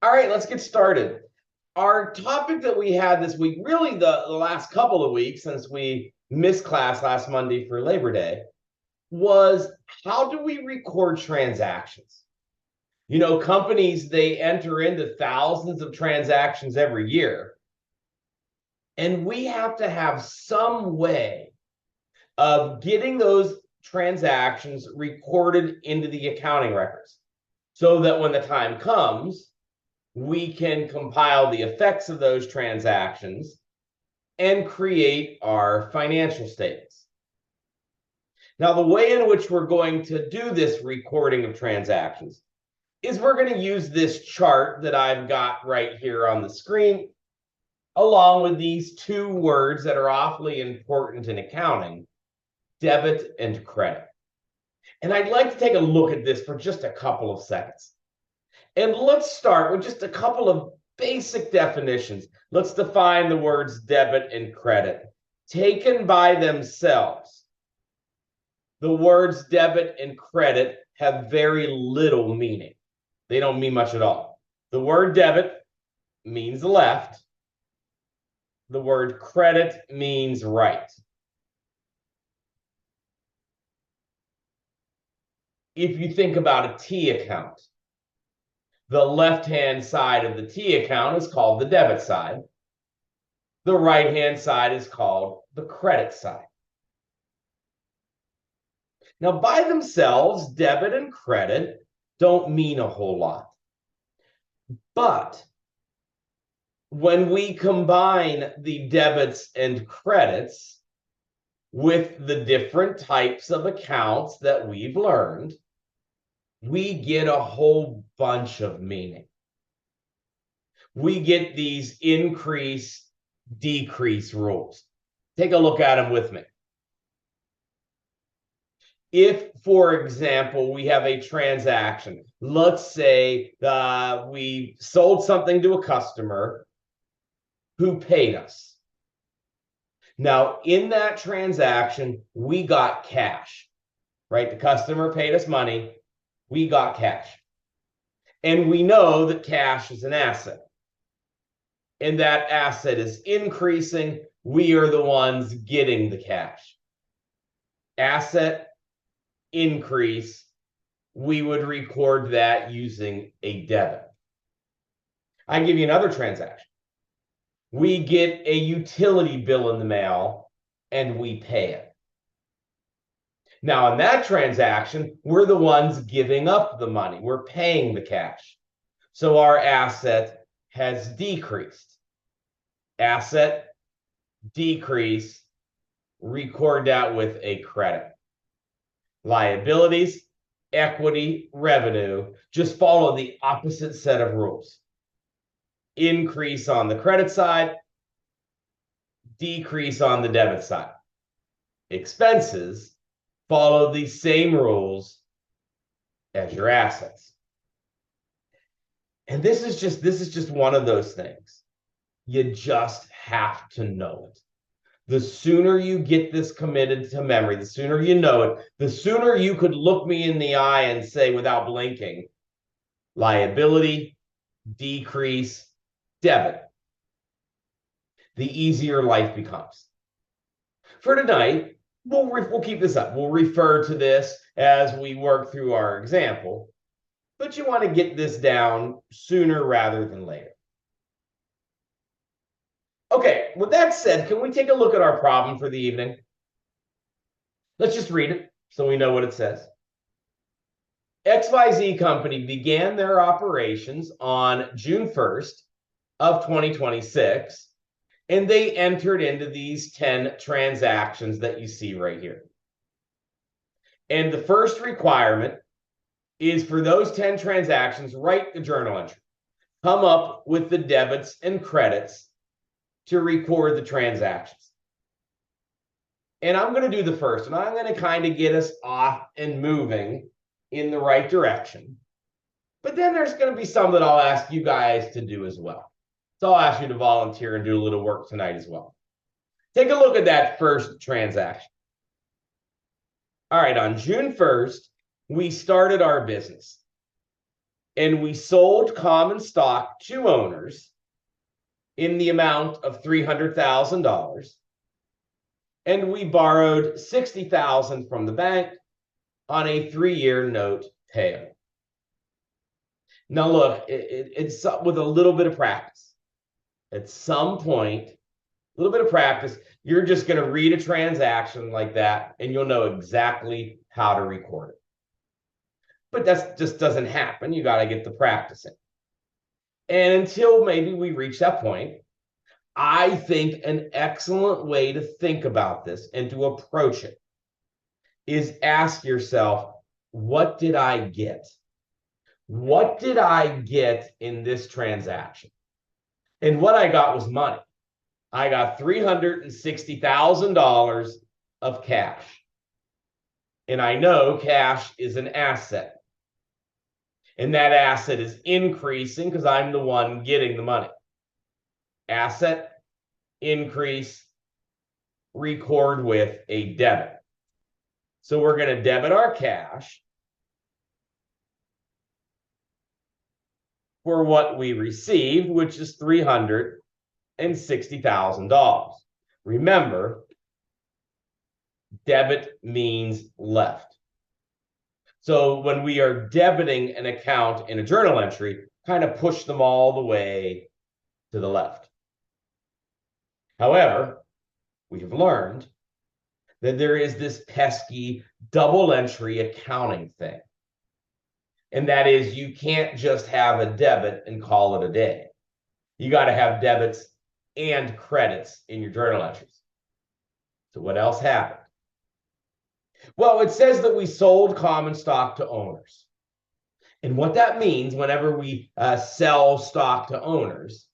All right, let's get started. Our topic that we had this week, really the last couple of weeks since we missed class last Monday for Labor Day, was how do we record transactions? You know, companies, they enter into thousands of transactions every year, and we have to have some way of getting those transactions recorded into the accounting records so that when the time comes, we can compile the effects of those transactions and create our financial statements. Now, the way in which we're going to do this recording of transactions is we're going to use this chart that I've got right here on the screen, along with these two words that are awfully important in accounting: debit and credit. And I'd like to take a look at this for just a couple of seconds. And let's start with just a couple of basic definitions. Let's define the words debit and credit. Taken by themselves, the words debit and credit have very little meaning. They don't mean much at all. The word debit means left. The word credit means right. If you think about a T account, the left-hand side of the T account is called the debit side. The right-hand side is called the credit side. Now, by themselves, debit and credit don't mean a whole lot. But when we combine the debits and credits with the different types of accounts that we've learned, we get a whole bunch of meaning. We get these increase, decrease rules. Take a look at them with me. If, for example, we have a transaction, let's say we sold something to a customer who paid us. Now, in that transaction, we got cash, right? The customer paid us money. We got cash. And we know that cash is an asset. And that asset is increasing. We are the ones getting the cash. Asset increase, we would record that using a debit. I give you another transaction. We get a utility bill in the mail and we pay it. Now, in that transaction, we're the ones giving up the money. We're paying the cash. So our asset has decreased. Asset, decrease, record that with a credit. Liabilities, equity, revenue, just follow the opposite set of rules. Increase on the credit side, decrease on the debit side. Expenses follow the same rules as your assets. And this is just one of those things. You just have to know it. The sooner you get this committed to memory, the sooner you know it, the sooner you could look me in the eye and say without blinking, liability, decrease, debit. The easier life becomes. For tonight, we'll keep this up. We'll refer to this as we work through our example, but you want to get this down sooner rather than later. Okay, with that said, can we take a look at our problem for the evening? Let's just read it so we know what it says. XYZ Company began their operations on June 1st of 2026, and they entered into these 10 transactions that you see right here. And the first requirement is for those 10 transactions, write the journal entry. Come up with the debits and credits to record the transactions. And I'm going to do the first, and I'm going to kind of get us off and moving in the right direction. But then there's going to be some that I'll ask you guys to do as well. So I'll ask you to volunteer and do a little work tonight as well. Take a look at that first transaction. All right, on June 1st, we started our business. and we sold common stock to owners in the amount of $300,000, and we borrowed $60,000 from the bank on a 3-year note payable. Now, look, it's with a little bit of practice. At some point, a little bit of practice, you're just going to read a transaction like that, and you'll know exactly how to record it. But that just doesn't happen. You got to get the practicing. And until maybe we reach that point, I think an excellent way to think about this and to approach it is ask yourself, what did I get? What did I get in this transaction? And what I got was money. I got $360,000 of cash. And I know cash is an asset. And that asset is increasing because I'm the one getting the money. Asset, increase, record with a debit. So we're going to debit our cash for what we received, which is $360,000. Remember, debit means left. So when we are debiting an account in a journal entry, kind of push them all the way to the left. However, we have learned that there is this pesky double entry accounting thing. And that is, you can't just have a debit and call it a day. You got to have debits and credits in your journal entries. So what else happened? Well, it says that we sold common stock to owners. And what that means whenever we sell stock to owners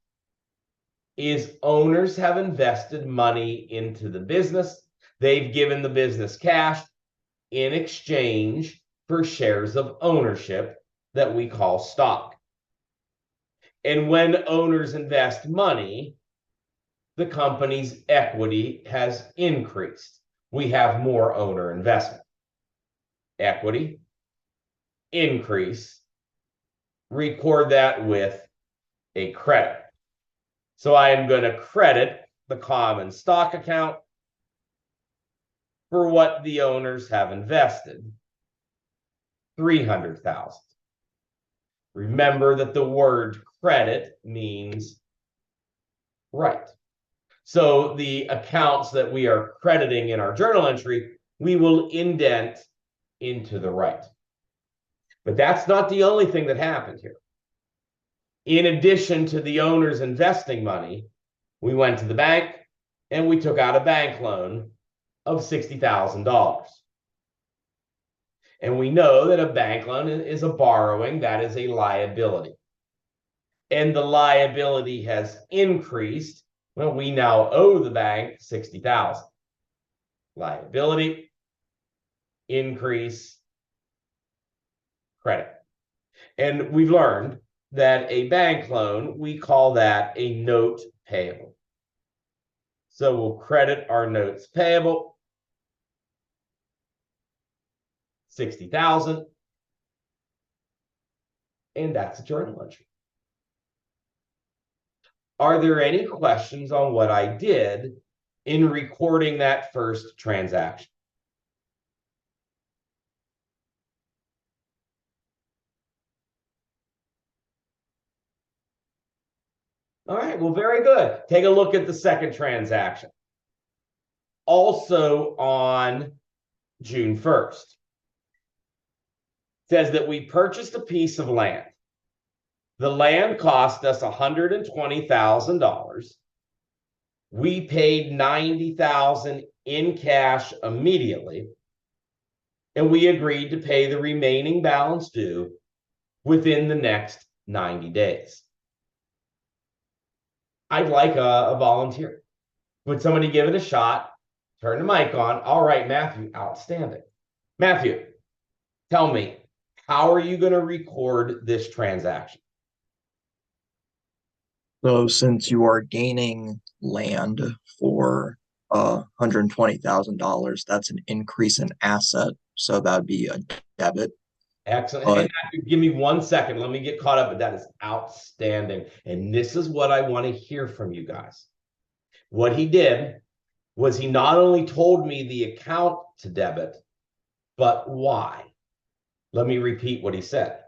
is owners have invested money into the business. They've given the business cash in exchange for shares of ownership that we call stock. And when owners invest money, the company's equity has increased. We have more owner investment. Equity, increase, record that with a credit. So I am going to credit the common stock account for what the owners have invested, $300,000. Remember that the word credit means right. So the accounts that we are crediting in our journal entry, we will indent into the right. But that's not the only thing that happened here. In addition to the owners investing money, we went to the bank and we took out a bank loan of $60,000. And we know that a bank loan is a borrowing, that is a liability. And the liability has increased. Well, we now owe the bank $60,000. Liability, increase, credit. And we've learned that a bank loan, we call that a note payable. So we'll credit our notes payable, $60,000, and that's a journal entry. Are there any questions on what I did in recording that first transaction? All right, well, very good. Take a look at the second transaction. Also on June 1st. It says that we purchased a piece of land. The land cost us $120,000. We paid $90,000 in cash immediately, and we agreed to pay the remaining balance due within the next 90 days. I'd like a volunteer. Would somebody give it a shot? Turn the mic on. All right, Matthew, outstanding. Matthew, tell me, how are you going to record this transaction? So since you are gaining land for $120,000, that's an increase in asset. So that'd be a debit. Excellent. Hey, But Matthew, give me 1 second. Let me get caught up, but that is outstanding. And this is what I want to hear from you guys. What he did was he not only told me the account to debit, but why. Let me repeat what he said.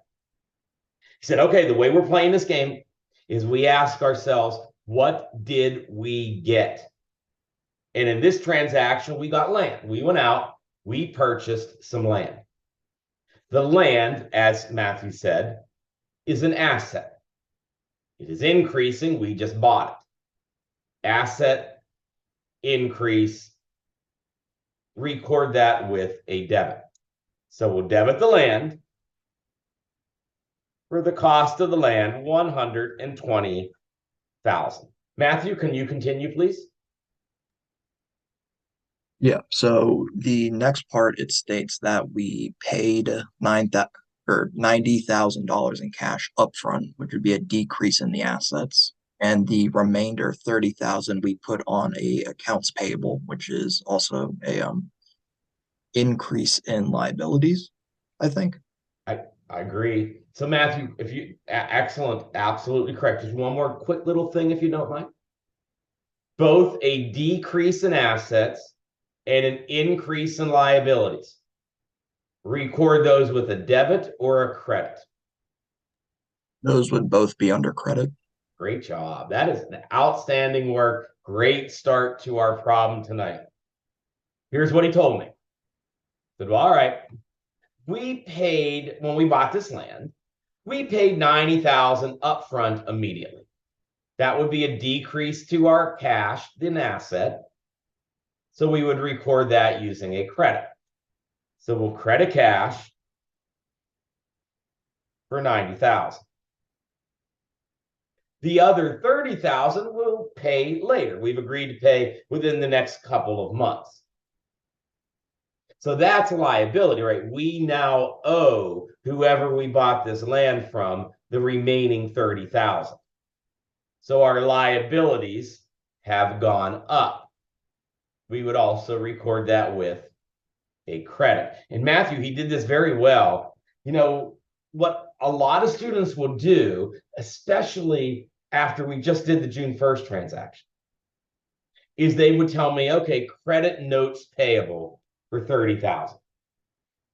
He said, okay, the way we're playing this game is we ask ourselves, what did we get? And in this transaction, we got land. We went out, we purchased some land. The land, as Matthew said, is an asset. It is increasing. We just bought it. Asset increase. Record that with a debit. So we'll debit the land for the cost of the land, $120,000. Matthew, can you continue, please? yeah, so the next part it states that we paid $90,000 in cash upfront, which would be a decrease in the assets, and the remainder 30,000 we put on a accounts payable, which is also a increase in liabilities, I think. I agree. So Matthew, if you excellent, absolutely correct. Just one more quick little thing, if you don't mind. Both a decrease in assets and an increase in liabilities. Record those with a debit or a credit. Those would both be under credit. Great job. That is an outstanding work. Great start to our problem tonight. Here's what he told me. He said, well, all right, we paid, when we bought this land, we paid 90,000 upfront immediately. That would be a decrease to our cash, an asset. So we would record that using a credit. So we'll credit cash for 90,000. The other 30,000 we'll pay later. We've agreed to pay within the next couple of months. So that's a liability, right? We now owe whoever we bought this land from the remaining 30,000. So our liabilities have gone up. We would also record that with a credit. And Matthew, he did this very well. You know, what a lot of students will do, especially after we just did the June 1st transaction, is they would tell me, okay, credit notes payable for 30,000.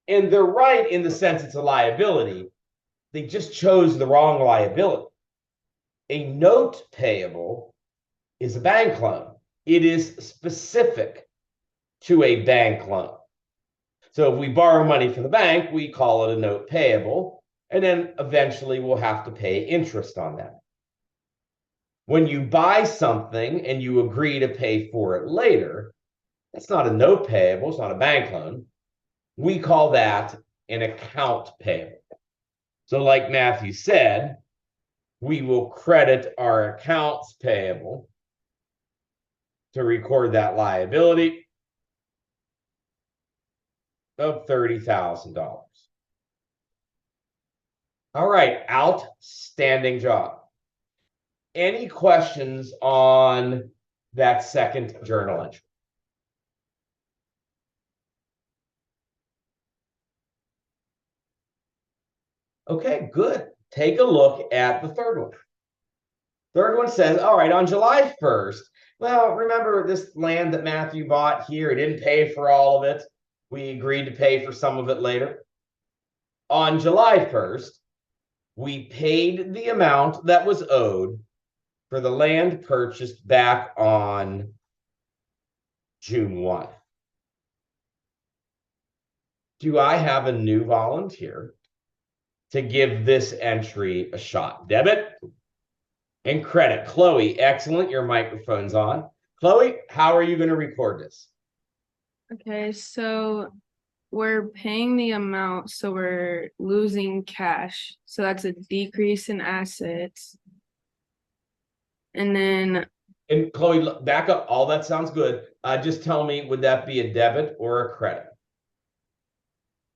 And they're right in the sense it's a liability. They just chose the wrong liability. A note payable is a bank loan. It is specific to a bank loan. So if we borrow money from the bank, we call it a note payable, and then eventually we'll have to pay interest on that. When you buy something and you agree to pay for it later, that's not a note payable, it's not a bank loan. We call that an account payable. So like Matthew said, we will credit our accounts payable to record that liability of $30,000. All right, outstanding job. Any questions on that second journal entry? Okay, good. Take a look at the third one. Third one says, all right, on July 1st, well, remember this land that Matthew bought here, he didn't pay for all of it. We agreed to pay for some of it later. On July 1st, we paid the amount that was owed for the land purchased back on June 1. Do I have a new volunteer to give this entry a shot? Debit and credit. Chloe, excellent. Your microphone's on. Chloe, how are you going to record this? Okay, so we're paying the amount, so we're losing cash. So that's a decrease in assets. And then And Chloe, back up. All that sounds good. Just tell me, would that be a debit or a credit?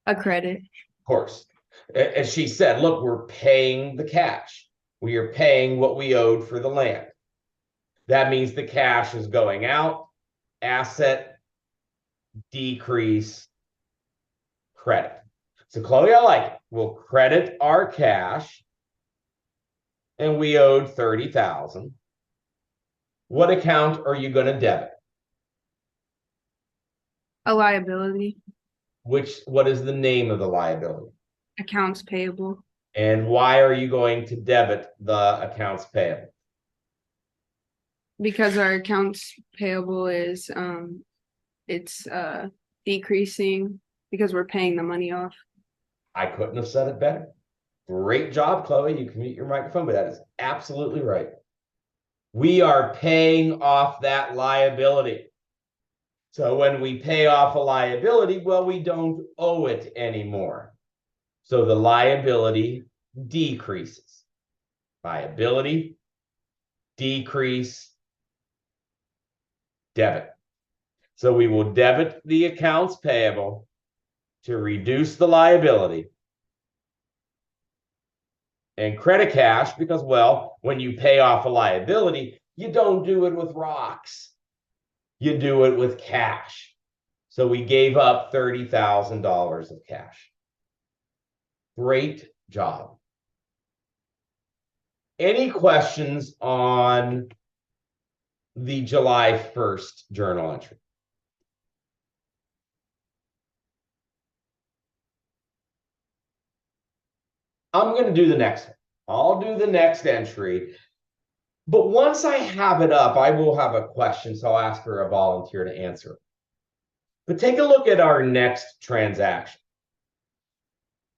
a credit. Of course. As she said, look, we're paying the cash. We are paying what we owed for the land. That means the cash is going out, asset, decrease, credit. So Chloe, I like it. We'll credit our cash. And we owed 30,000. What account are you going to debit? A liability, What is the name of the liability? accounts payable, And why are you going to debit the accounts payable? because our accounts payable is it's decreasing because we're paying the money off. I couldn't have said it better. Great job, Chloe. You can mute your microphone, but that is absolutely right. We are paying off that liability. So when we pay off a liability, well, we don't owe it anymore. So the liability decreases. Liability, decrease, debit. So we will debit the accounts payable to reduce the liability and credit cash because, well, when you pay off a liability, you don't do it with rocks. You do it with cash. So we gave up $30,000 of cash. Great job. Any questions on the July 1st journal entry? I'm going to do the next one. I'll do the next entry. But once I have it up, I will have a question. So I'll ask for a volunteer to answer. But take a look at our next transaction.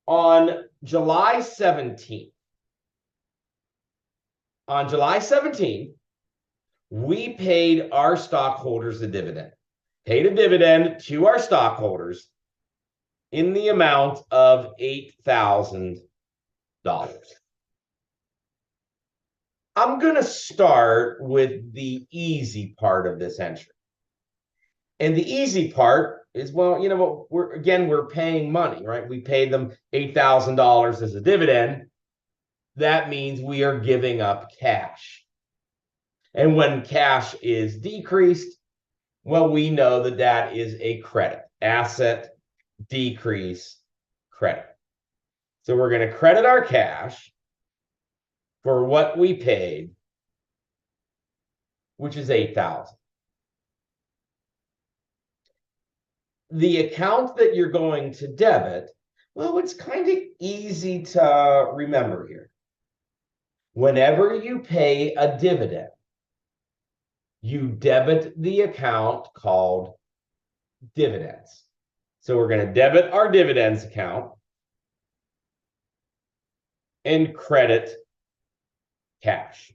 On July 17th, we paid our stockholders a dividend. Paid a dividend to our stockholders in the amount of $8,000. I'm going to start with the easy part of this entry. And the easy part is, well, you know what, we're paying money, right? We paid them $8,000 as a dividend. That means we are giving up cash. And when cash is decreased, well, we know that that is a credit. Asset, decrease, credit. So we're going to credit our cash for what we paid, which is $8,000. The account that you're going to debit, well, it's kind of easy to remember here. Whenever you pay a dividend, you debit the account called dividends. So we're going to debit our dividends account and credit cash.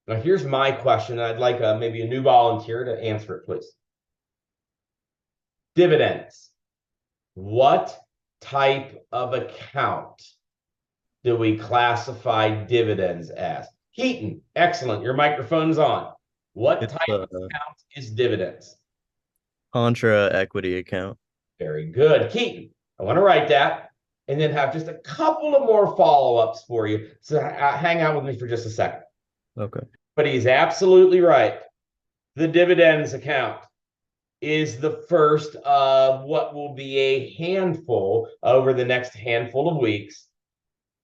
Now, here's my question. I'd like maybe a new volunteer to answer it, please. Dividends. What type of account do we classify dividends as? Keaton, excellent. Your microphone's on. What It's type of account is dividends? contra equity account. Very good. Keaton, I want to write that and then have just a couple of more follow-ups for you. So hang out with me for just a second. Okay. But he's absolutely right. The dividends account is the first of what will be a handful over the next handful of weeks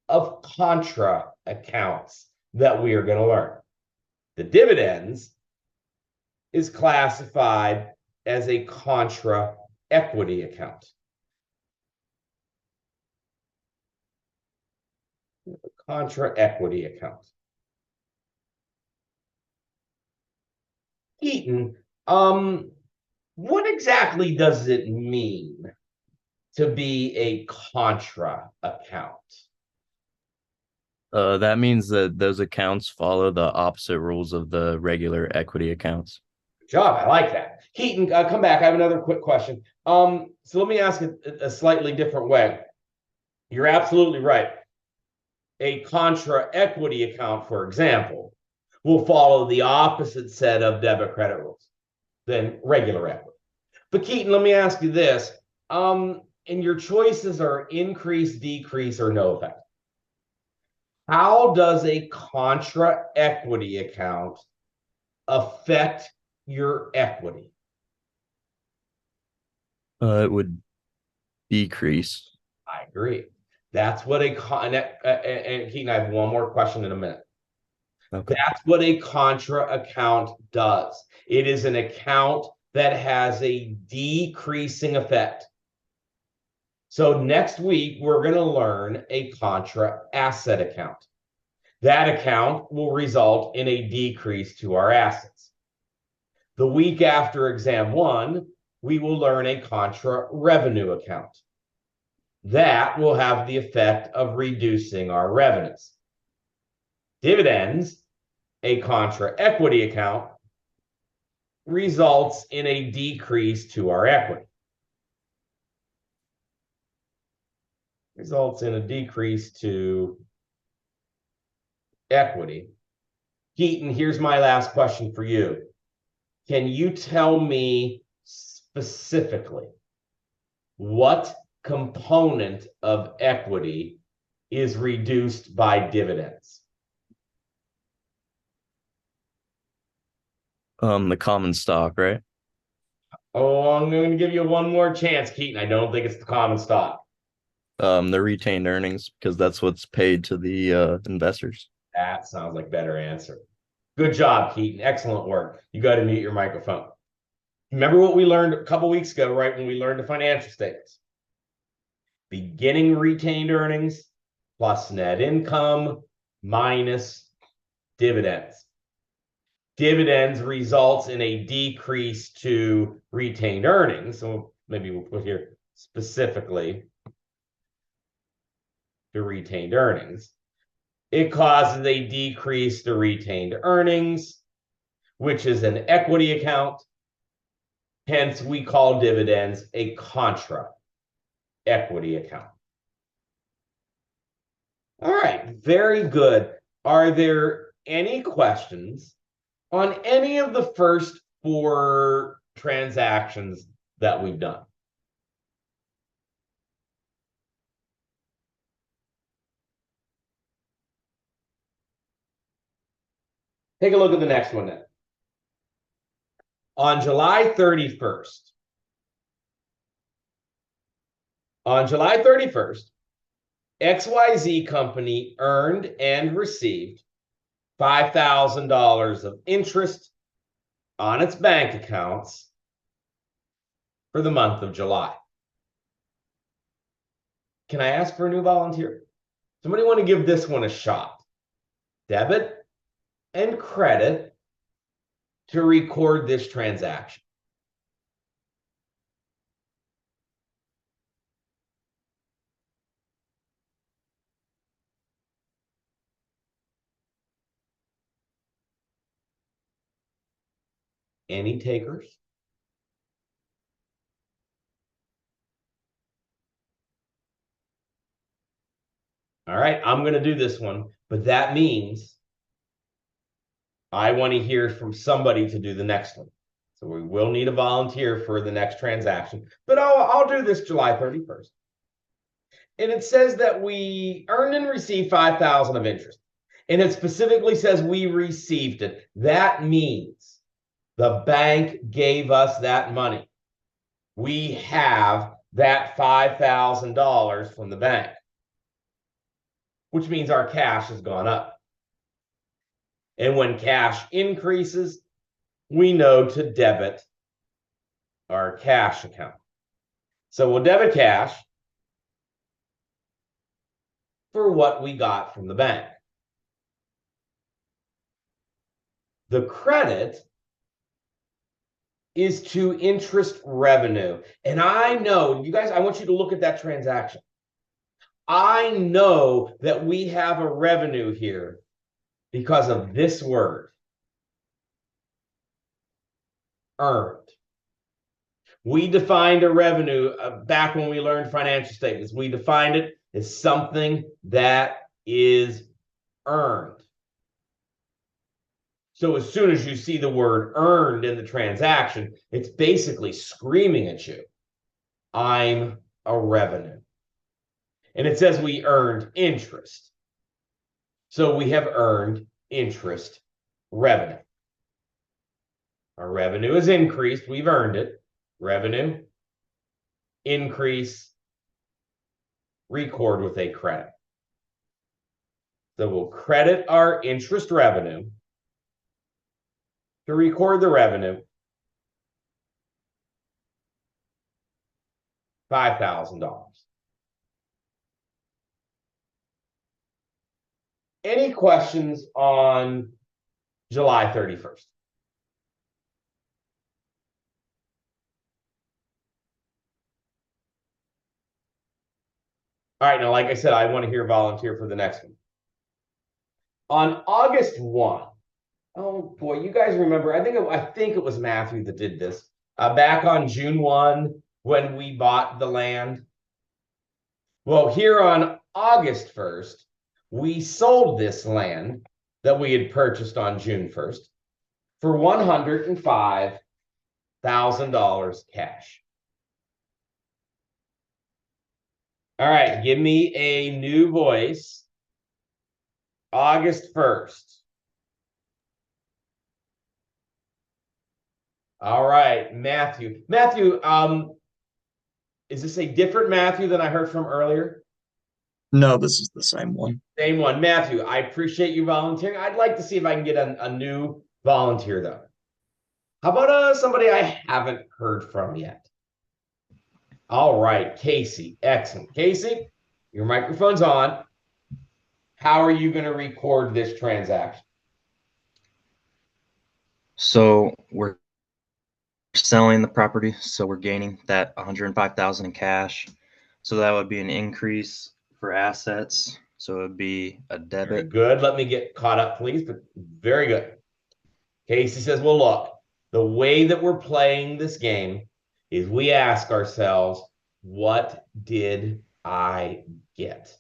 of contra accounts that we are going to learn. The dividends is classified as a contra equity account. Contra equity account. Keaton, what exactly does it mean to be a contra account? That means that those accounts follow the opposite rules of the regular equity accounts. Good job. I like that. Keaton, come back. I have another quick question. So let me ask it a slightly different way. You're absolutely right. A contra equity account, for example, will follow the opposite set of debit credit rules than regular equity. But Keaton, let me ask you this. And your choices are increase, decrease, or no effect. How does a contra equity account affect your equity? It would decrease. I agree. That's what and Keaton, I have one more question in a minute. Okay. That's what a contra account does. It is an account that has a decreasing effect. So next week, we're going to learn a contra asset account. That account will result in a decrease to our assets. The week after exam 1, we will learn a contra revenue account. That will have the effect of reducing our revenues. Dividends, a contra equity account, results in a decrease to our equity. Results in a decrease to equity. Keaton, here's my last question for you. Can you tell me specifically what component of equity is reduced by dividends? The common stock, right? Oh, I'm going to give you one more chance, Keaton. I don't think it's the common stock. The retained earnings, because that's what's paid to the investors. That sounds like a better answer. Good job, Keaton. Excellent work. You got to mute your microphone. Remember what we learned a couple weeks ago, right? When we learned the financial statements. Beginning retained earnings plus net income minus dividends. Dividends results in a decrease to retained earnings. So maybe we'll put here specifically to retained earnings. It causes a decrease to retained earnings, which is an equity account. Hence, we call dividends a contra equity account. All right, very good. Are there any questions on any of the first 4 transactions that we've done? Take a look at the next one then. On July 31st, XYZ company earned and received $5,000 of interest on its bank accounts for the month of July. Can I ask for a new volunteer? Somebody want to give this one a shot? Debit and credit to record this transaction. Any takers? All right, I'm going to do this one, but that means I want to hear from somebody to do the next one. So we will need a volunteer for the next transaction, but I'll do this July 31st. And it says that we earned and received 5,000 of interest. And it specifically says we received it. That means the bank gave us that money. We have that $5,000 from the bank, which means our cash has gone up. And when cash increases, we know to debit our cash account. So we'll debit cash for what we got from the bank. The credit is to interest revenue. And I know, you guys, I want you to look at that transaction. I know that we have a revenue here because of this word, earned. We defined a revenue back when we learned financial statements. We defined it as something that is earned. So as soon as you see the word earned in the transaction, it's basically screaming at you, I'm a revenue. And it says we earned interest. So we have earned interest revenue. Our revenue has increased. We've earned it. Revenue increase, record with a credit. So we'll credit our interest revenue to record the revenue. $5,000. Any questions on July 31st? All right, now, like I said, I want to hear volunteer for the next one. On August 1, oh boy, you guys remember, I think it was Matthew that did this. Back on June 1, when we bought the land. Well, here on August 1st, we sold this land that we had purchased on June 1st for $105,000 cash. All right, give me a new voice. August 1st. All right, Matthew. Matthew, is this a different Matthew than I heard from earlier? No, this is the same one. Same one. Matthew, I appreciate you volunteering. I'd like to see if I can get a new volunteer, though. How about somebody I haven't heard from yet? All right, Casey. Excellent. Casey, your microphone's on. How are you going to record this transaction? So we're selling the property, so we're gaining that 105,000 in cash. So that would be an increase for assets. So it would be a Very debit. good. Let me get caught up, please. But very good. Casey says, well, look, the way that we're playing this game is we ask ourselves, what did I get?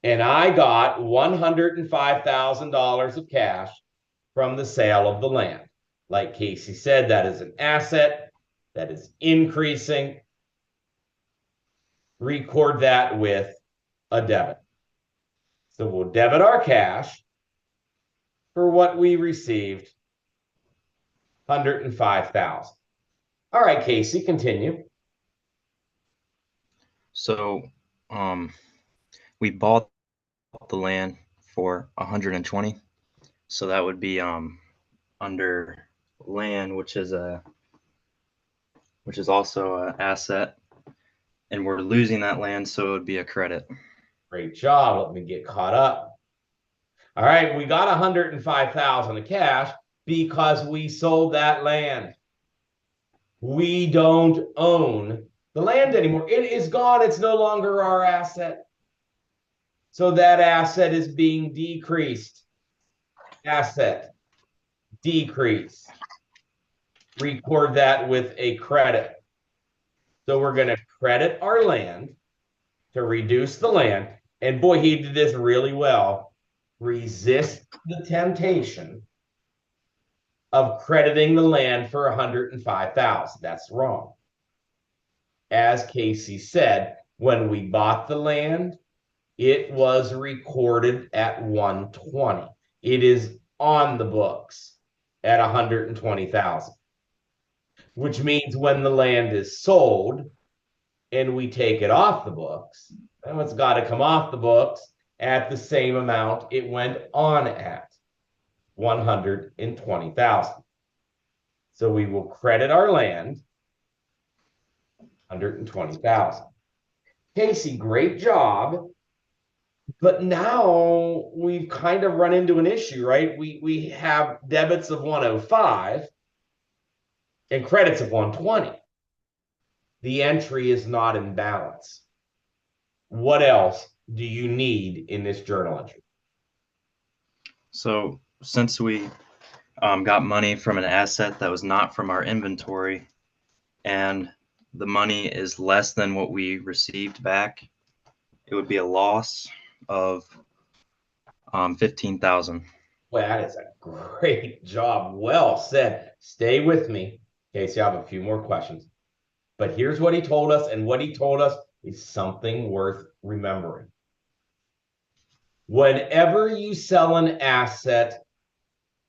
And I got $105,000 of cash from the sale of the land. Like Casey said, that is an asset that is increasing. Record that with a debit. So we'll debit our cash for what we received, $105,000. All right, Casey, continue. So we bought the land for 120. So that would be under land, which is also an asset, and we're losing that land, so it would be a credit. Great job. Let me get caught up. All right, we got $105,000 of cash because we sold that land. We don't own the land anymore. It is gone. It's no longer our asset. So that asset is being decreased. Asset, decrease. Record that with a credit. So we're going to credit our land to reduce the land. And boy, he did this really well. Resist the temptation of crediting the land for $105,000. That's wrong. As Casey said, when we bought the land, it was recorded at 120. It is on the books at 120,000, which means when the land is sold and we take it off the books, then it's got to come off the books at the same amount it went on at, 120,000. So we will credit our land, 120,000. Casey, great job. But now we've kind of run into an issue, right? We have debits of 105 and credits of 120. The entry is not in balance. What else do you need in this journal entry? So since we got money from an asset that was not from our inventory, and the money is less than what we received back, it would be a loss of 15,000. Well, that is a great job. Well said. Stay with me. Casey, I have a few more questions. But here's what he told us, and what he told us is something worth remembering. Whenever you sell an asset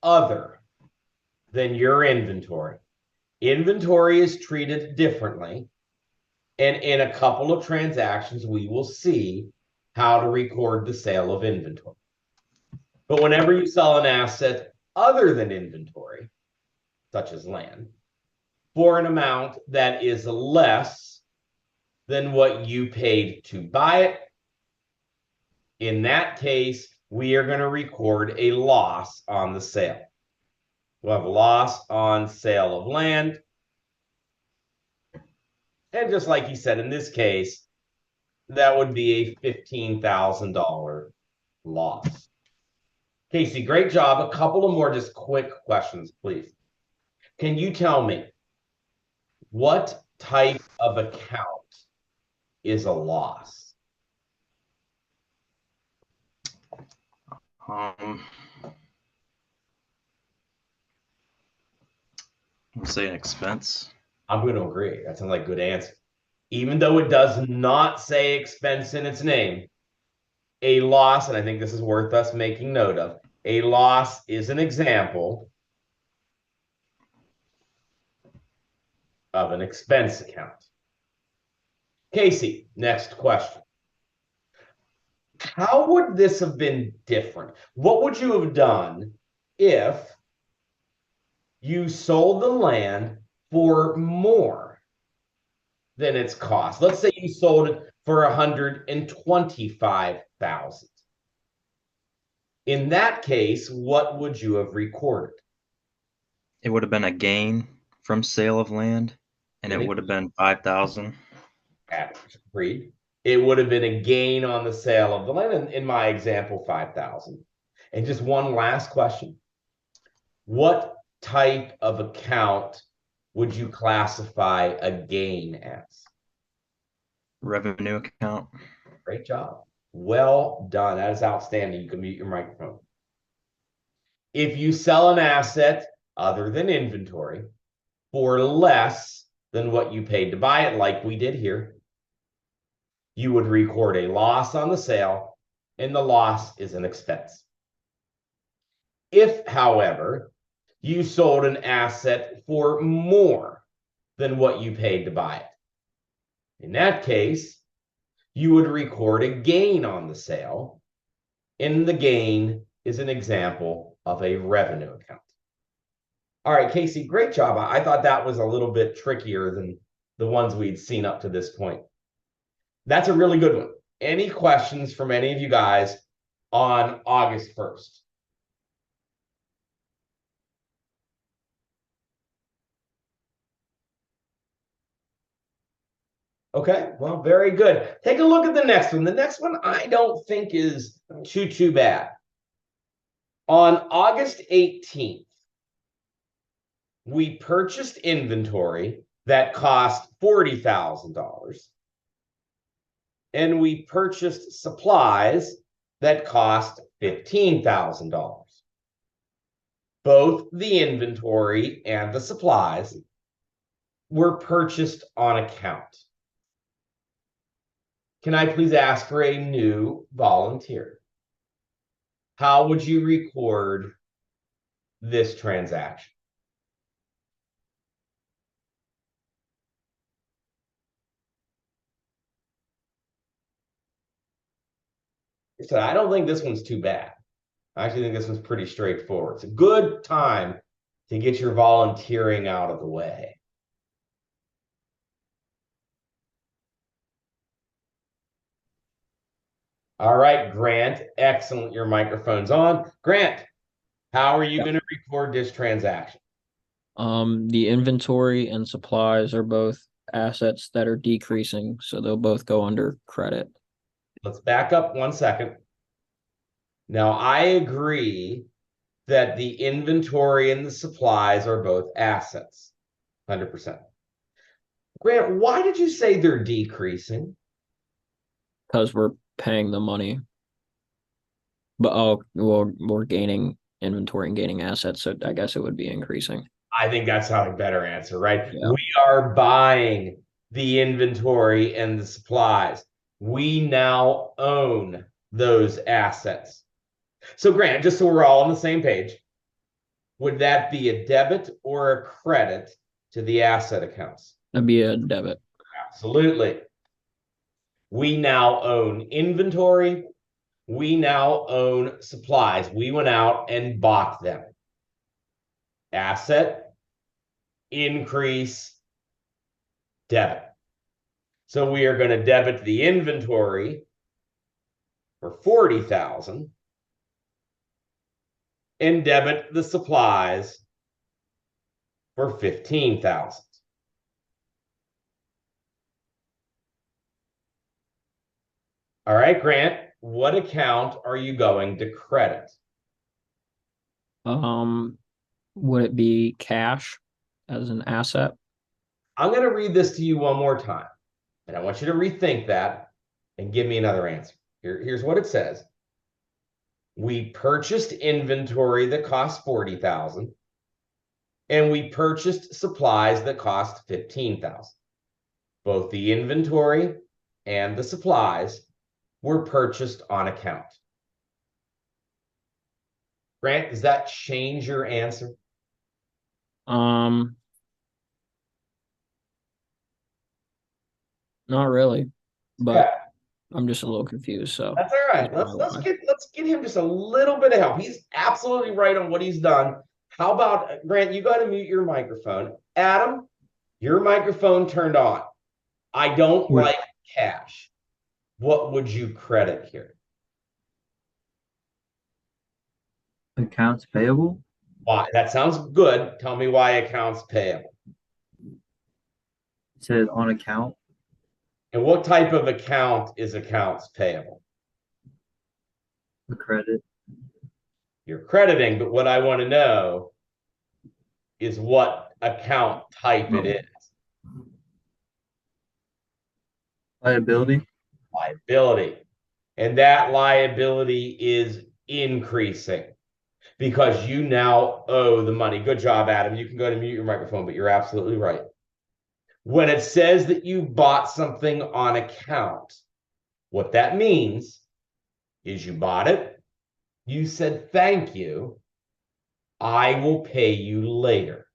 other than your inventory, inventory is treated differently And in a couple of transactions, we will see how to record the sale of inventory. But whenever you sell an asset other than inventory, such as land, for an amount that is less than what you paid to buy it, in that case, we are going to record a loss on the sale. We'll have a loss on sale of land. And just like he said, in this case, that would be a $15,000 loss. Casey, great job. A couple of more just quick questions, please. Can you tell me what type of account is a loss? We'll say an expense. I'm going to agree. That sounds like a good answer. Even though it does not say expense in its name, a loss, and I think this is worth us making note of, a loss is an example of an expense account. Casey, next question. How would this have been different? What would you have done if you sold the land for more than its cost? Let's say you sold it for $125,000. In that case, what would you have recorded? It would have been a gain from sale of land, and it would have been 5,000. Agreed. It would have been a gain on the sale of the land. In my example, 5,000. And just one last question. What type of account would you classify a gain as? Revenue account. Great job. Well done. That is outstanding. You can mute your microphone. If you sell an asset other than inventory for less than what you paid to buy it, like we did here, you would record a loss on the sale, and the loss is an expense. If, however, you sold an asset for more than what you paid to buy it, in that case, you would record a gain on the sale, and the gain is an example of a revenue account. All right, Casey, great job. I thought that was a little bit trickier than the ones we'd seen up to this point. That's a really good one. Any questions from any of you guys on August 1st? Okay, well, very good. Take a look at the next one. The next one I don't think is too bad. On August 18th, we purchased inventory that cost $40,000. And we purchased supplies that cost $15,000. Both the inventory and the supplies were purchased on account. Can I please ask for a new volunteer? How would you record this transaction? So I don't think this one's too bad. I actually think this one's pretty straightforward. It's a good time to get your volunteering out of the way. All right, Grant, excellent. Your microphone's on. Grant, how are you going to record this transaction? The inventory and supplies are both assets that are decreasing, so they'll both go under credit. Let's back up 1 second. Now, I agree that the inventory and the supplies are both assets, 100%. Grant, why did you say they're decreasing? Because we're paying the money. But we're gaining inventory and gaining assets, so I guess it would be increasing. I think that's not a better answer, right? Yeah. We are buying the inventory and the supplies. We now own those assets. So Grant, just so we're all on the same page, would that be a debit or a credit to the asset accounts? That'd be a debit. Absolutely. We now own inventory. We now own supplies. We went out and bought them. Asset, increase, debit. So we are going to debit the inventory for 40,000 and debit the supplies for 15,000. All right, Grant, what account are you going to credit? Would it be cash as an asset? I'm going to read this to you one more time, and I want you to rethink that and give me another answer. Here's what it says. We purchased inventory that cost 40,000, and we purchased supplies that cost 15,000. Both the inventory and the supplies were purchased on account. Grant, does that change your answer? Not really, but Yeah. I'm just a little confused, so. That's all right. Let's get him just a little bit of help. He's absolutely right on what he's done. How about Grant? You got to mute your microphone. Adam, your microphone turned on. I don't like cash. What would you credit here? Accounts payable? Why? That sounds good. Tell me why accounts payable. It says on account. And what type of account is accounts payable? The credit. You're crediting, but what I want to know is what account type it is. Liability. Liability. And that liability is increasing because you now owe the money. Good job, Adam. You can go to mute your microphone, but you're absolutely right. When it says that you bought something on account, what that means is you bought it, you said thank you, I will pay you later.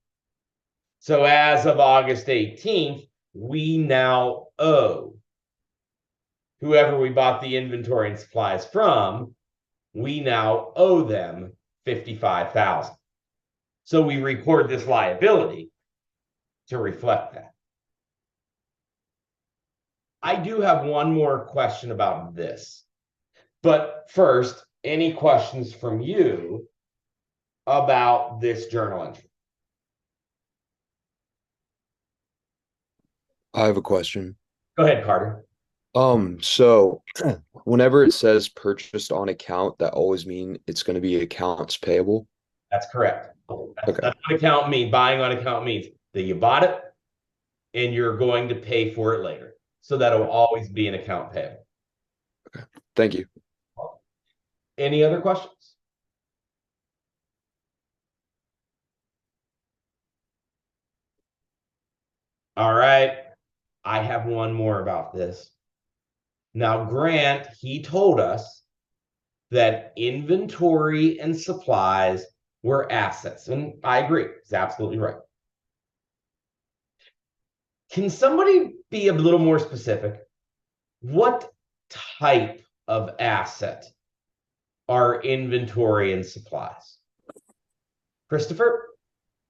So as of August 18th, we now owe whoever we bought the inventory and supplies from, we now owe them 55,000. So we record this liability to reflect that. I do have one more question about this. But first, any questions from you about this journal entry? I have a question. Go ahead, Carter. So whenever it says purchased on account, that always mean it's going to be accounts payable. That's correct. Okay. That's what account means. Buying on account means that you bought it and you're going to pay for it later. So that'll always be an account payable. Okay. Thank you. Any other questions? All right. I have one more about this. Now, Grant, he told us that inventory and supplies were assets. And I agree. He's absolutely right. Can somebody be a little more specific? What type of asset are inventory and supplies? Christopher?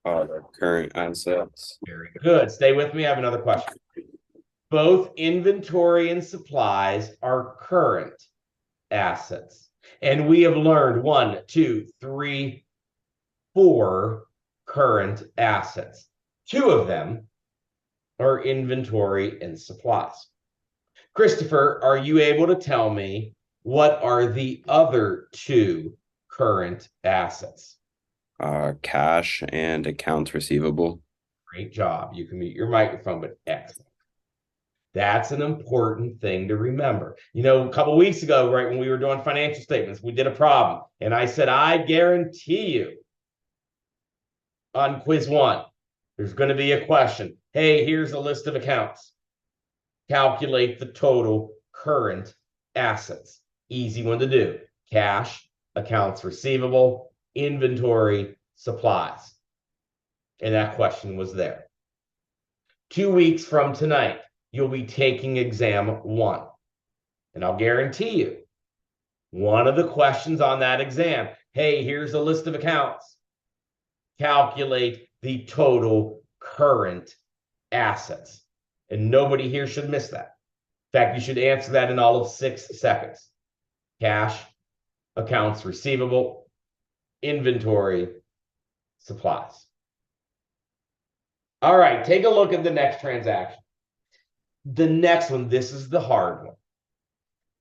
The current assets. Very good. Stay with me. I have another question. Both inventory and supplies are current assets. And we have learned 1, 2, 3, 4 current assets. 2 of them are inventory and supplies. Christopher, are you able to tell me what are the other 2 current assets? Cash and accounts receivable. Great job. You can mute your microphone, but excellent. That's an important thing to remember. You know, a couple of weeks ago, right, when we were doing financial statements, we did a problem. And I said, I guarantee you on quiz 1, there's going to be a question. Hey, here's a list of accounts. Calculate the total current assets. Easy one to do. Cash, accounts receivable, inventory, supplies. And that question was there. 2 weeks from tonight, you'll be taking exam 1. And I'll guarantee you, one of the questions on that exam, hey, here's a list of accounts. Calculate the total current assets. And nobody here should miss that. In fact, you should answer that in all of 6 seconds. Cash, accounts receivable, inventory, supplies. All right, take a look at the next transaction. The next one, this is the hard one.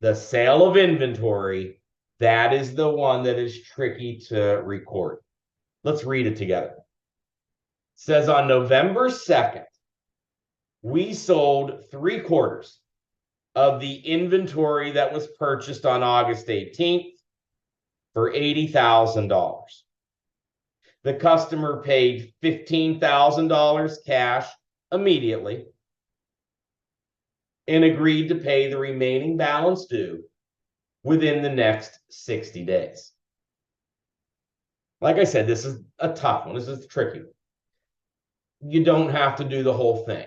The sale of inventory, that is the one that is tricky to record. Let's read it together. It says on November 2nd, we sold 3/4 of the inventory that was purchased on August 18th for $80,000. The customer paid $15,000 cash immediately and agreed to pay the remaining balance due within the next 60 days. Like I said, this is a tough one. This is tricky. You don't have to do the whole thing.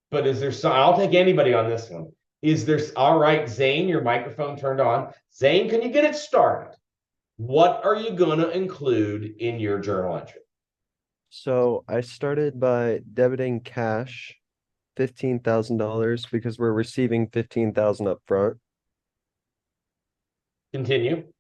But is there some, I'll take anybody on this one. Is there, all right, Zane, your microphone turned on. Zane, can you get it started? What are you going to include in your journal entry? So I started by debiting cash $15,000 because we're receiving 15,000 up front. Continue.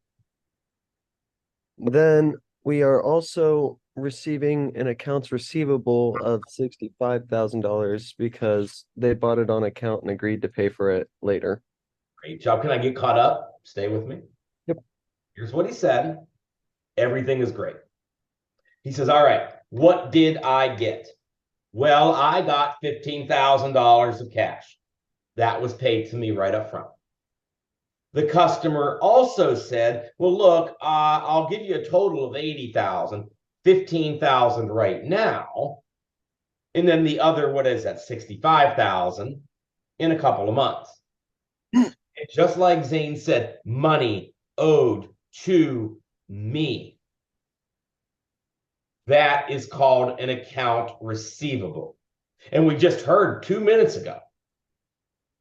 Then we are also receiving an accounts receivable of $65,000 because they bought it on account and agreed to pay for it later. Great job. Can I get caught up? Stay with me. Yep. Here's what he said. Everything is great. He says, all right, what did I get? Well, I got $15,000 of cash. That was paid to me right up front. The customer also said, well, look, I'll give you a total of 80,000, 15,000 right now. And then the other, what is that, 65,000 in a couple of months. And just like Zane said, money owed to me. That is called an account receivable. And we just heard 2 minutes ago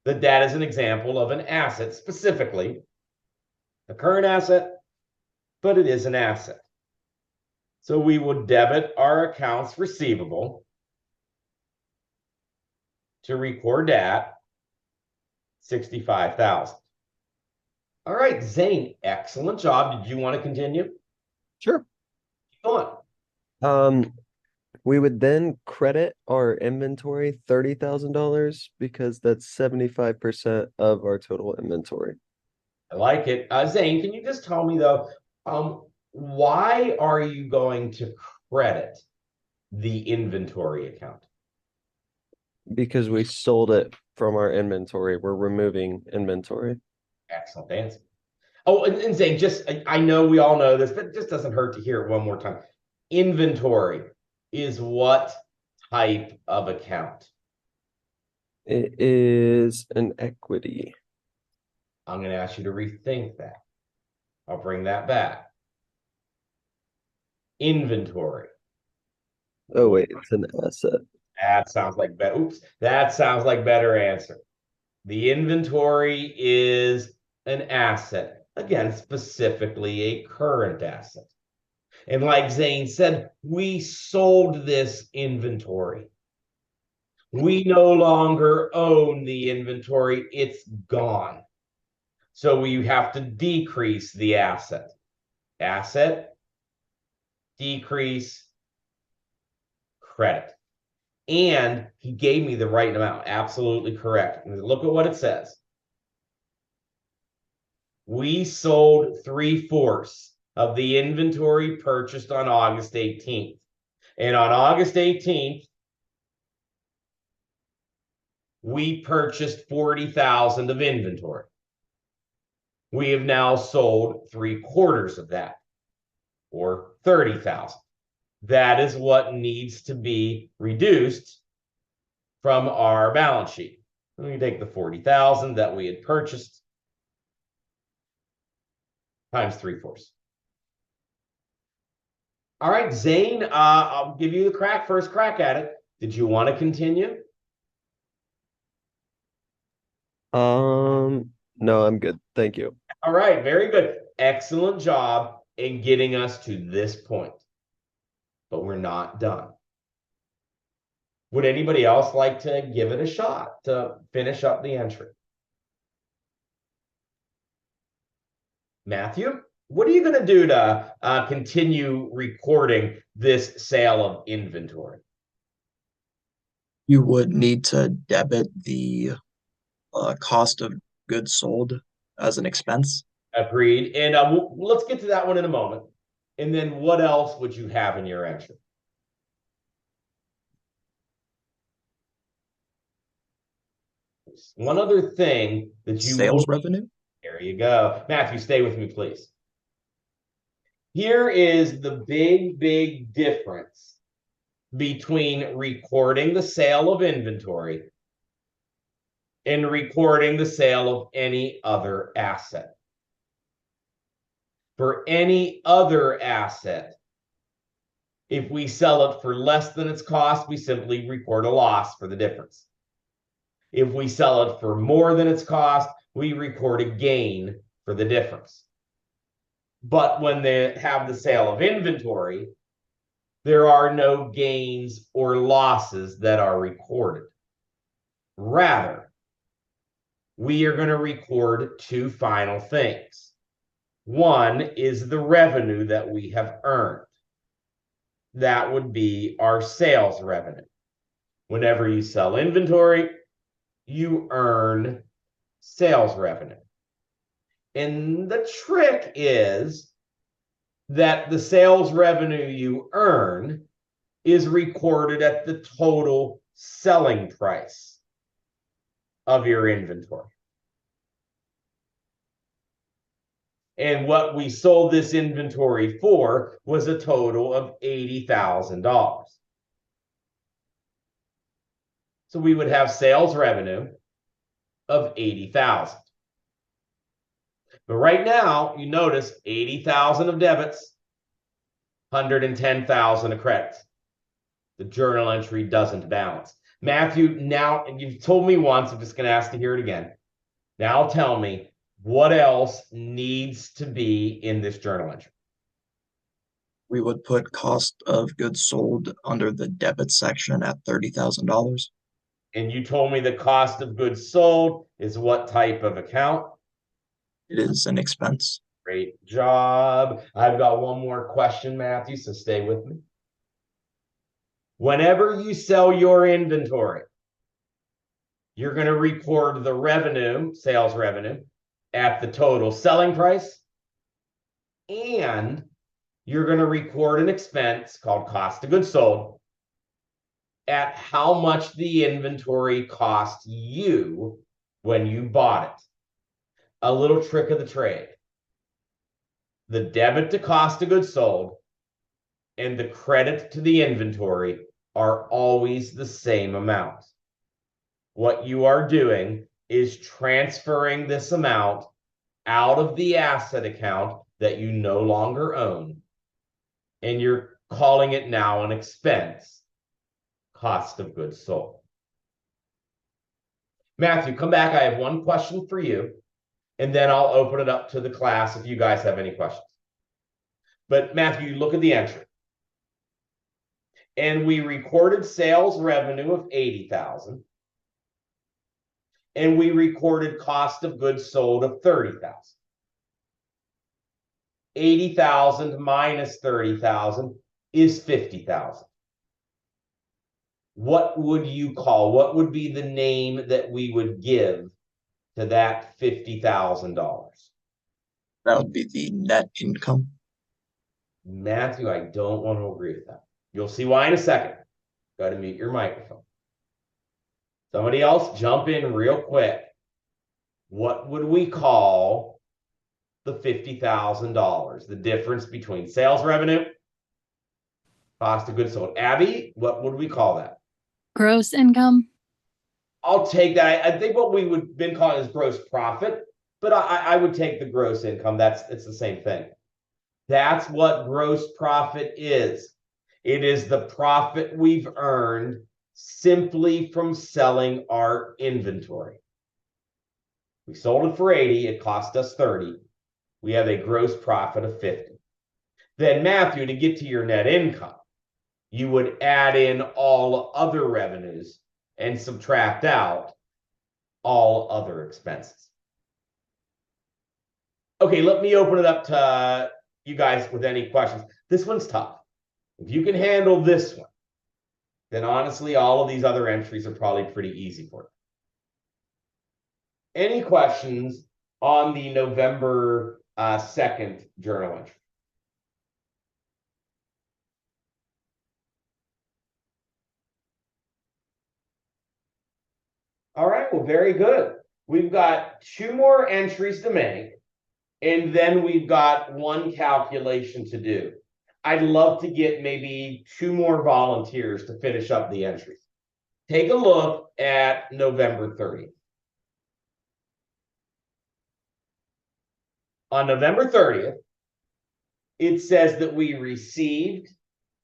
that that is an example of an asset, specifically a current asset, but it is an asset. So we would debit our accounts receivable to record that 65,000. All right, Zane, excellent job. Did you want to continue? Sure. Keep on. We would then credit our inventory $30,000 because that's 75% of our total inventory. I like it. Zane, can you just tell me though, why are you going to credit the inventory account? Because we sold it from our inventory. We're removing inventory. Excellent answer. Oh, and Zane, just, I know we all know this, but it just doesn't hurt to hear it one more time. Inventory is what type of account? It is an equity. I'm going to ask you to rethink that. I'll bring that back. Inventory. Oh, wait, it's an asset. That sounds like better. Oops, that sounds like better answer. The inventory is an asset. Again, specifically a current asset. And like Zane said, we sold this inventory. We no longer own the inventory. It's gone. So we have to decrease the asset. Asset, decrease, credit. And he gave me the right amount. Absolutely correct. Look at what it says. We sold 3/4 of the inventory purchased on August 18th. And on August 18th, we purchased 40,000 of inventory. We have now sold 3/4 of that, or 30,000. That is what needs to be reduced from our balance sheet. Let me take the 40,000 that we had purchased times 3/4. All right, Zane, I'll give you the first crack at it. Did you want to continue? No, I'm good. Thank you. All right, very good. Excellent job in getting us to this point. But we're not done. Would anybody else like to give it a shot to finish up the entry? Matthew, what are you going to do to continue recording this sale of inventory? You would need to debit the cost of goods sold as an expense. Agreed. And let's get to that one in a moment. And then what else would you have in your entry? One other thing that you Sales revenue. There you go. Matthew, stay with me, please. Here is the big difference between recording the sale of inventory and recording the sale of any other asset. For any other asset, if we sell it for less than its cost, we simply record a loss for the difference. If we sell it for more than its cost, we record a gain for the difference. But when they have the sale of inventory, there are no gains or losses that are recorded. Rather, we are going to record two final things. One is the revenue that we have earned. That would be our sales revenue. Whenever you sell inventory, you earn sales revenue. And the trick is that the sales revenue you earn is recorded at the total selling price of your inventory. And what we sold this inventory for was a total of $80,000. So we would have sales revenue of $80,000. But right now, you notice 80,000 of debits, 110,000 of credits. The journal entry doesn't balance. Matthew, now, and you've told me once, I'm just going to ask to hear it again. Now tell me, what else needs to be in this journal entry? We would put cost of goods sold under the debit section at $30,000. And you told me the cost of goods sold is what type of account? It is an expense. Great job. I've got one more question, Matthew, so stay with me. Whenever you sell your inventory, you're going to record the revenue, sales revenue, at the total selling price, and you're going to record an expense called cost of goods sold at how much the inventory cost you when you bought it. A little trick of the trade. The debit to cost of goods sold and the credit to the inventory are always the same amount. What you are doing is transferring this amount out of the asset account that you no longer own, and you're calling it now an expense, cost of goods sold. Matthew, come back. I have one question for you, and then I'll open it up to the class if you guys have any questions. But Matthew, look at the entry. And we recorded sales revenue of 80,000. And we recorded cost of goods sold of 30,000. 80,000 minus 30,000 is 50,000. What would you call, what would be the name that we would give to that $50,000? That would be the net income. Matthew, I don't want to agree with that. You'll see why in a second. Got to mute your microphone. Somebody else jump in real quick. What would we call the $50,000? The difference between sales revenue, cost of goods sold. Abby, what would we call that? Gross income. I'll take that. I think what we would been calling is gross profit, but I would take the gross income. It's the same thing. That's what gross profit is. It is the profit we've earned simply from selling our inventory. We sold it for 80, it cost us 30. We have a gross profit of 50. Then Matthew, to get to your net income, you would add in all other revenues and subtract out all other expenses. Okay, let me open it up to you guys with any questions. This one's tough. If you can handle this one, then honestly, all of these other entries are probably pretty easy for you. Any questions on the November 2nd journal entry? All right, well, very good. We've got 2 more entries to make, and then we've got 1 calculation to do. I'd love to get maybe 2 more volunteers to finish up the entries. Take a look at November 30th. On November 30th, it says that we received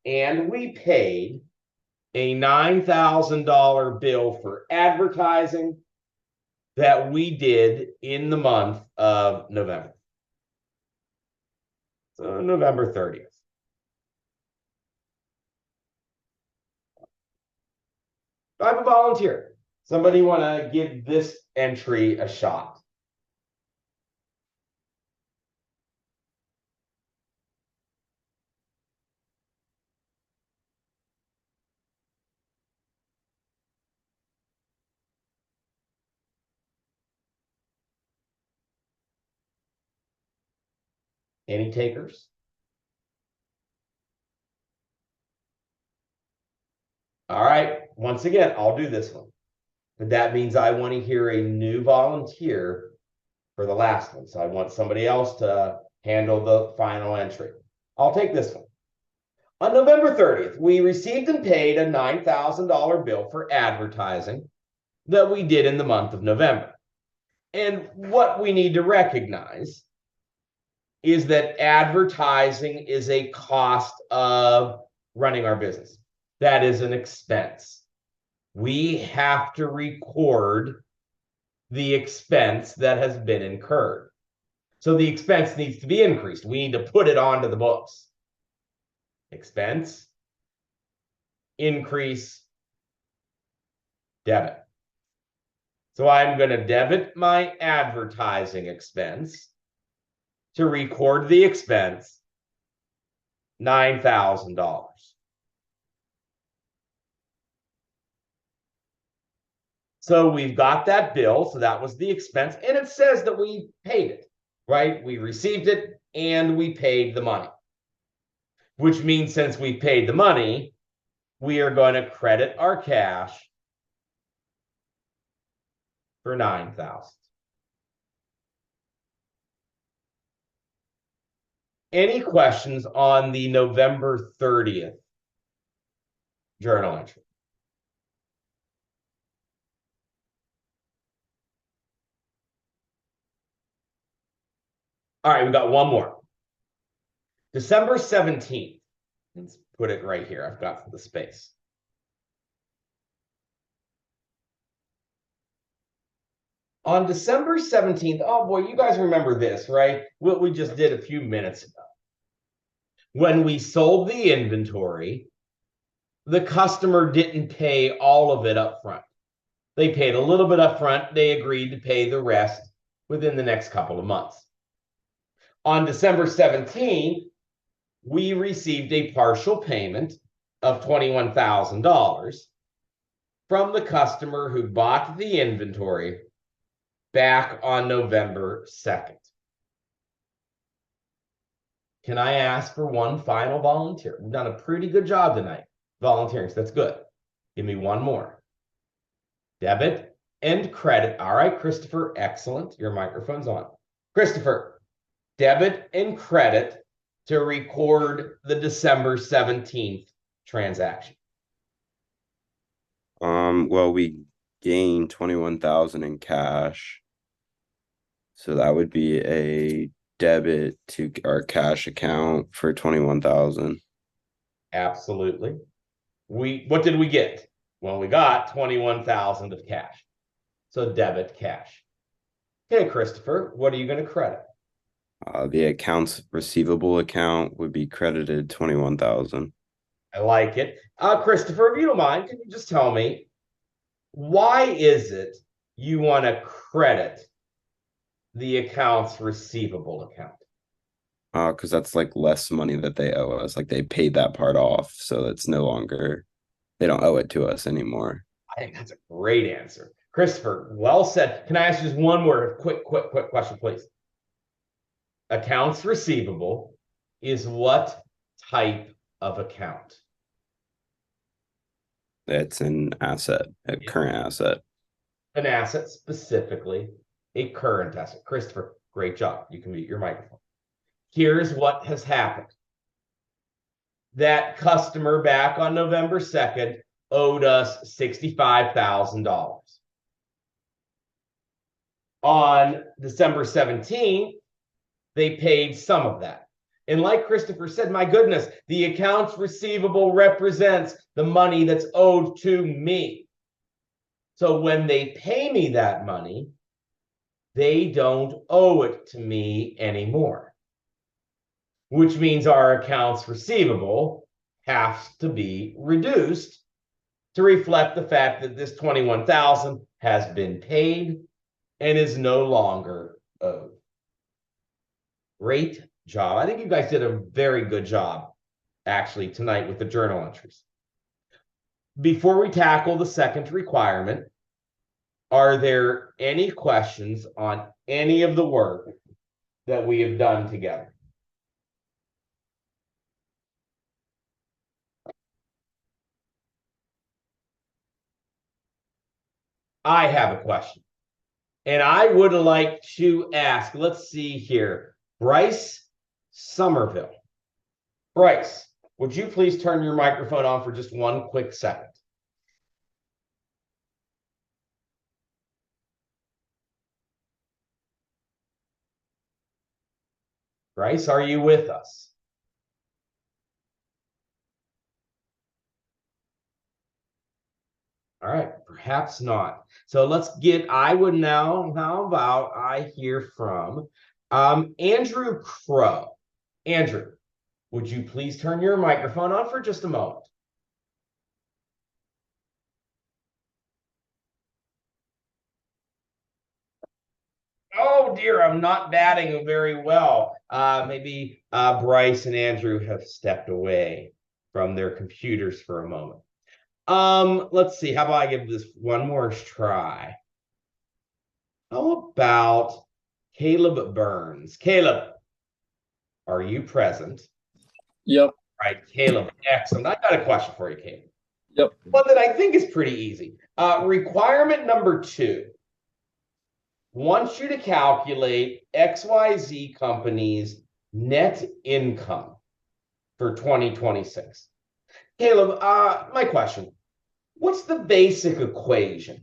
and we paid a $9,000 bill for advertising that we did in the month of November. So November 30th. I have a volunteer. Somebody want to give this entry a shot? Any takers? All right, once again, I'll do this one. But that means I want to hear a new volunteer for the last one. So I want somebody else to handle the final entry. I'll take this one. On November 30th, we received and paid a $9,000 bill for advertising that we did in the month of November. And what we need to recognize is that advertising is a cost of running our business. That is an expense. We have to record the expense that has been incurred. So the expense needs to be increased. We need to put it onto the books. Expense, increase, debit. So I'm going to debit my advertising expense to record the expense, $9,000. So we've got that bill, so that was the expense, and it says that we paid it, right? We received it and we paid the money, which means since we paid the money, we are going to credit our cash for $9,000. Any questions on the November 30th journal entry? All right, we got one more. December 17th. Let's put it right here. I've got the space. On December 17th, oh boy, you guys remember this, right? What we just did a few minutes ago. When we sold the inventory, the customer didn't pay all of it up front. They paid a little bit up front. They agreed to pay the rest within the next couple of months. On December 17th, we received a partial payment of $21,000 from the customer who bought the inventory back on November 2nd. Can I ask for one final volunteer? We've done a pretty good job tonight volunteering, so that's good. Give me one more. Debit and credit. All right, Christopher, excellent. Your microphone's on. Christopher, debit and credit to record the December 17th transaction. Well, we gained 21,000 in cash. So that would be a debit to our cash account for 21,000. Absolutely. What did we get? Well, we got 21,000 of cash. So debit cash. Okay, Christopher, what are you going to credit? The accounts receivable account would be credited 21,000. I like it. Christopher, if you don't mind, can you just tell me why is it you want to credit the accounts receivable account? Because that's like less money that they owe us. Like they paid that part off, so it's no longer, they don't owe it to us anymore. I think that's a great answer. Christopher, well said. Can I ask you just one more quick question, please? Accounts receivable is what type of account? It's an asset, a current asset. An asset, specifically a current asset. Christopher, great job. You can mute your microphone. Here's what has happened. That customer back on November 2nd owed us $65,000. On December 17th, they paid some of that. And like Christopher said, my goodness, the accounts receivable represents the money that's owed to me. So when they pay me that money, they don't owe it to me anymore, which means our accounts receivable has to be reduced to reflect the fact that this $21,000 has been paid and is no longer owed. Great job. I think you guys did a very good job actually tonight with the journal entries. Before we tackle the second requirement, are there any questions on any of the work that we have done together? I have a question. And I would like to ask, let's see here, Bryce Somerville. Bryce, would you please turn your microphone on for just one quick second? Bryce, are you with us? All right, perhaps not. So let's get, I would now, how about I hear from Andrew Crow. Andrew, would you please turn your microphone on for just a moment? Oh dear, I'm not batting very well. Maybe Bryce and Andrew have stepped away from their computers for a moment. Let's see. How about I give this one more try? How about Caleb Burns? Caleb, are you present? Yep. All right, Caleb, excellent. I got a question for you, Caleb. Yep. One that I think is pretty easy. Requirement number 2 wants you to calculate XYZ company's net income for 2026. Caleb, my question, what's the basic equation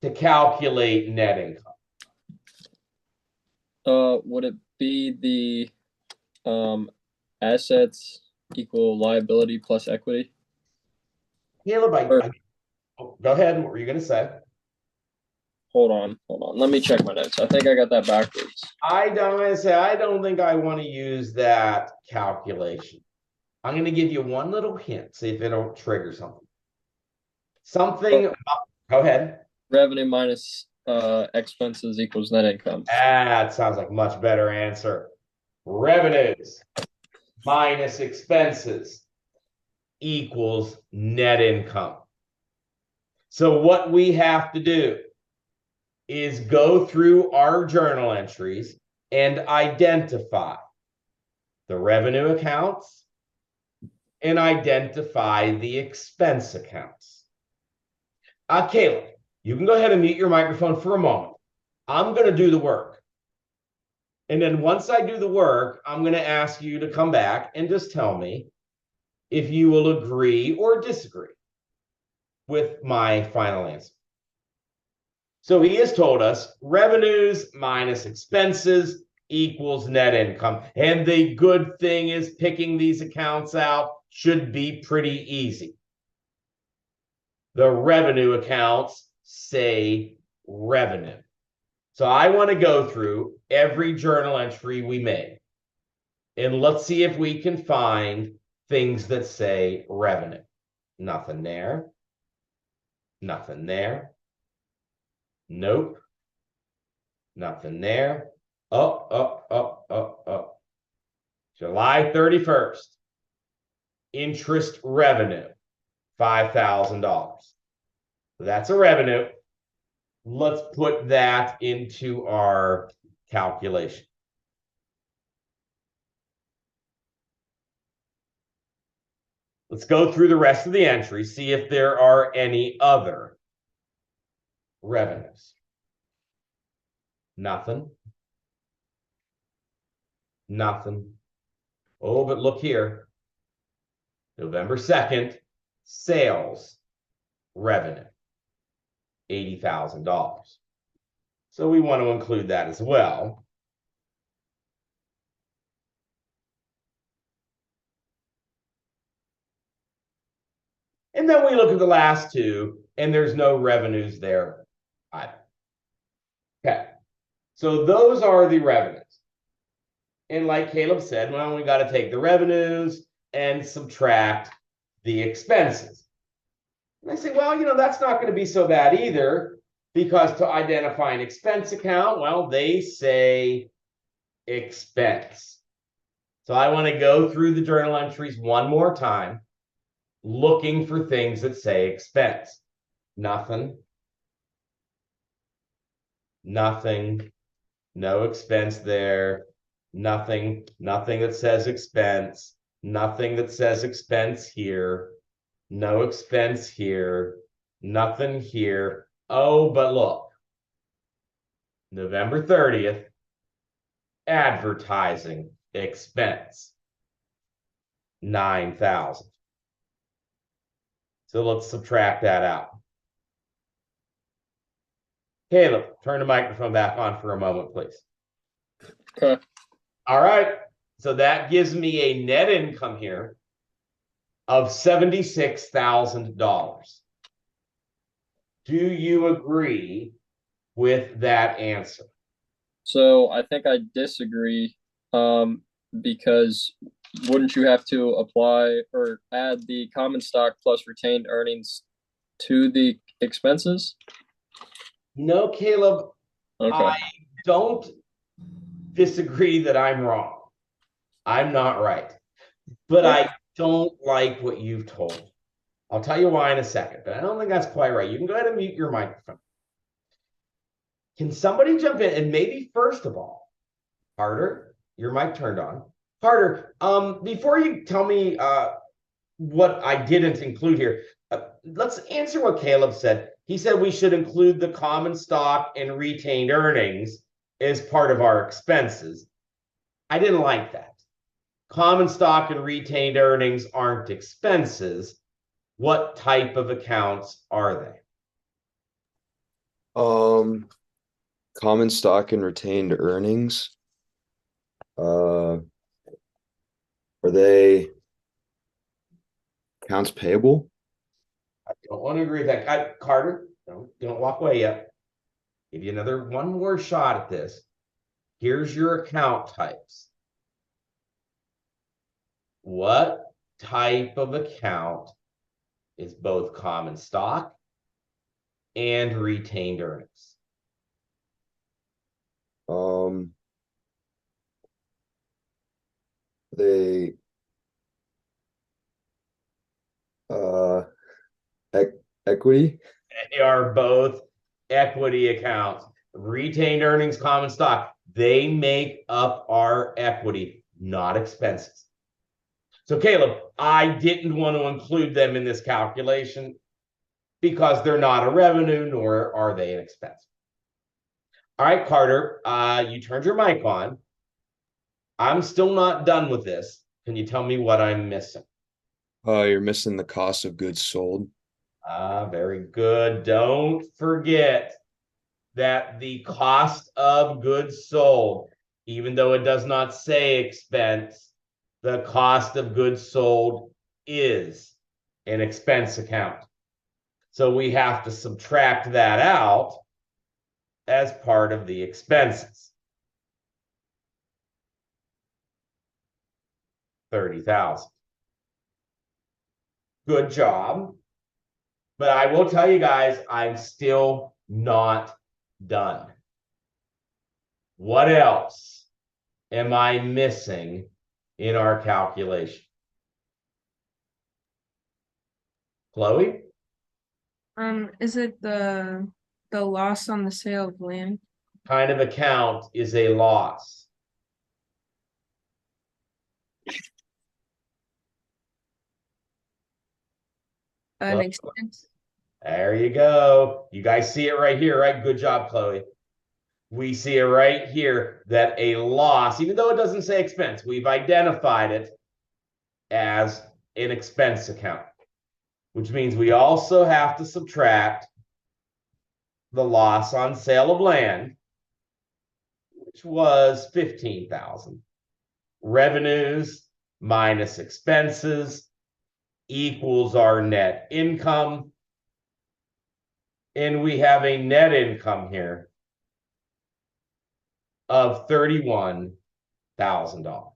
to calculate net income? Would it be the assets equal liability plus equity? Caleb, go ahead. What were you going to say? Hold on. Let me check my notes. I think I got that backwards. I don't think I want to use that calculation. I'm going to give you one little hint, see if it'll trigger something. Go ahead. Revenue minus expenses equals net income. That sounds like a much better answer. Revenues minus expenses equals net income. So what we have to do is go through our journal entries and identify the revenue accounts and identify the expense accounts. Caleb, you can go ahead and mute your microphone for a moment. I'm going to do the work. And then once I do the work, I'm going to ask you to come back and just tell me if you will agree or disagree with my final answer. So he has told us revenues minus expenses equals net income. And the good thing is picking these accounts out should be pretty easy. The revenue accounts say revenue. So I want to go through every journal entry we made. And let's see if we can find things that say revenue. Nothing there. Nothing there. Nope. Nothing there. Up. July 31st. Interest revenue, $5,000. That's a revenue. Let's put that into our calculation. Let's go through the rest of the entries, see if there are any other revenues. Nothing. Nothing. Oh, but look here. November 2nd, sales revenue, $80,000. So we want to include that as well. And then we look at the last two, and there's no revenues there either. Okay, so those are the revenues. And like Caleb said, well, we got to take the revenues and subtract the expenses. And I say, well, that's not going to be so bad either, because to identify an expense account, well, they say expense. So I want to go through the journal entries one more time, looking for things that say expense. Nothing. Nothing. No expense there. Nothing that says expense. Nothing that says expense here. No expense here. Nothing here. Oh, but look. November 30th. Advertising expense. $9,000. So let's subtract that out. Caleb, turn the microphone back on for a moment, please. Okay. All right. So that gives me a net income here of $76,000. Do you agree with that answer? So I think I disagree, because wouldn't you have to apply or add the common stock plus retained earnings to the expenses? No, Caleb, Okay. I don't disagree that I'm wrong. I'm not right. But I don't like what you've told. I'll tell you why in a second, but I don't think that's quite right. You can go ahead and mute your microphone. Can somebody jump in? And maybe first of all, Carter, your mic turned on. Carter, before you tell me what I didn't include here, let's answer what Caleb said. He said we should include the common stock and retained earnings as part of our expenses. I didn't like that. Common stock and retained earnings aren't expenses. What type of accounts are they? Common stock and retained earnings. Are they accounts payable? I don't want to agree with that. Carter, don't walk away yet. Give you one more shot at this. Here's your account types. What type of account is both common stock and retained earnings? They equity. They are both equity accounts. Retained earnings, common stock, they make up our equity, not expenses. So Caleb, I didn't want to include them in this calculation because they're not a revenue, nor are they an expense. All right, Carter, you turned your mic on. I'm still not done with this. Can you tell me what I'm missing? You're missing the cost of goods sold. Very good. Don't forget that the cost of goods sold, even though it does not say expense, the cost of goods sold is an expense account. So we have to subtract that out as part of the expenses. 30,000. Good job. But I will tell you guys, I'm still not done. What else am I missing in our calculation? Chloe? Is it the loss on the sale of land? Kind of account is a loss? An expense? There you go. You guys see it right here, right? Good job, Chloe. We see it right here that a loss, even though it doesn't say expense, we've identified it as an expense account, which means we also have to subtract the loss on sale of land, which was 15,000. Revenues minus expenses equals our net income. And we have a net income here of $31,000.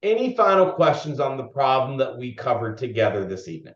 Any final questions on the problem that we covered together this evening?